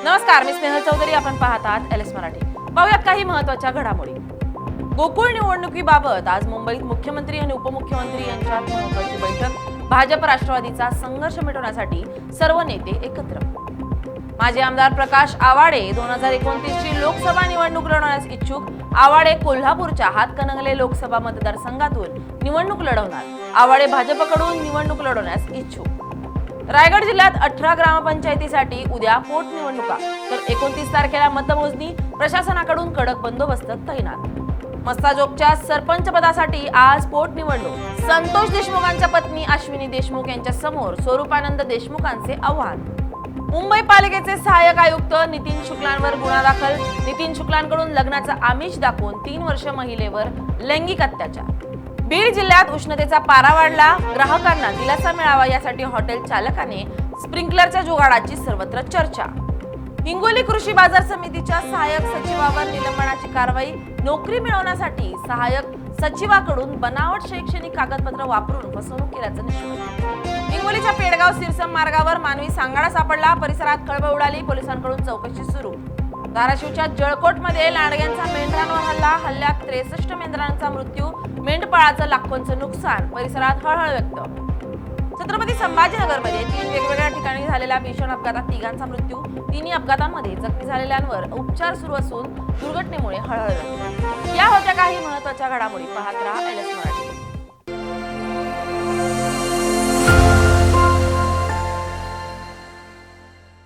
नमस्कार, मी स्नेहल चौधरी. आपण पाहत आहात एलएस मराठी. पाहूयात काही महत्त्वाच्या घडामोडी. गोकुळ निवडणुकीबाबत आज मुंबईत मुख्यमंत्री आणि उपमुख्यमंत्री यांच्यात महत्त्वाची बैठक. भाजप राष्ट्रवादीचा संघर्ष मिटवण्यासाठी सर्व नेते एकत्र. माजी आमदार प्रकाश आवाडे 2029 ची लोकसभा निवडणूक लढवण्यास इच्छुक. आवाडे कोल्हापूरच्या हातकणंगले लोकसभा मतदारसंघातून निवडणूक लढवणार. आवाडे भाजपकडून निवडणूक लढवण्यास इच्छुक. रायगड जिल्ह्यात 18 ग्रामपंचायतीसाठी उद्या पोटनिवडणुका, तर 29 तारखेला मतमोजणी. प्रशासनाकडून कडक बंदोबस्त तैनात. मस्ताजोगच्या सरपंच पदासाठी आज पोटनिवडणूक. संतोष देशमुखांच्या पत्नी अश्विनी देशमुख यांच्या समोर स्वरूपानंद देशमुखांचे आव्हान. मुंबई पालिकेचे सहाय्यक आयुक्त नितीन शुक्लांवर गुन्हा दाखल. नितीन शुक्लांकडून लग्नाचं आमिष दाखवून 3 वर्ष महिलेवर लैंगिक अत्याचार. बीड जिल्ह्यात उष्णतेचा पारा वाढला. ग्राहकांना दिलासा मिळावा यासाठी हॉटेल चालकाने स्प्रिंकलरच्या जुगाडाची सर्वत्र चर्चा. हिंगोली कृषी बाजार समितीच्या सहाय्यक सचिवावर निलंबनाची कारवाई. नोकरी मिळवण्यासाठी सहाय्यक सचिवाकडून बनावट शैक्षणिक कागदपत्र वापरून फसवणूक केल्याचं निष्पन्न. हिंगोलीच्या पेडगाव सिरसम मार्गावर मानवी सांगाडा सापडला. परिसरात खळबळ उडाली. पोलिसांकडून चौकशी सुरू. धाराशिवच्या जळकोटमध्ये लांडग्यांचा मेंढरांवर हल्ला. हल्ल्यात 63 मेंढरांचा मृत्यू. मेंढपाळाचं लाखोंचं नुकसान. परिसरात हळहळ व्यक्त. छत्रपती संभाजीनगरमध्ये 3 वेगवेगळ्या ठिकाणी झालेल्या भीषण अपघातात 3घांचा मृत्यू. 3ही अपघातांमध्ये जखमी झालेल्यांवर उपचार सुरू असून दुर्घटनेमुळे हळहळ व्यक्त. या होत्या काही महत्त्वाच्या घडामोडी. पाहत रहा एलएस मराठी.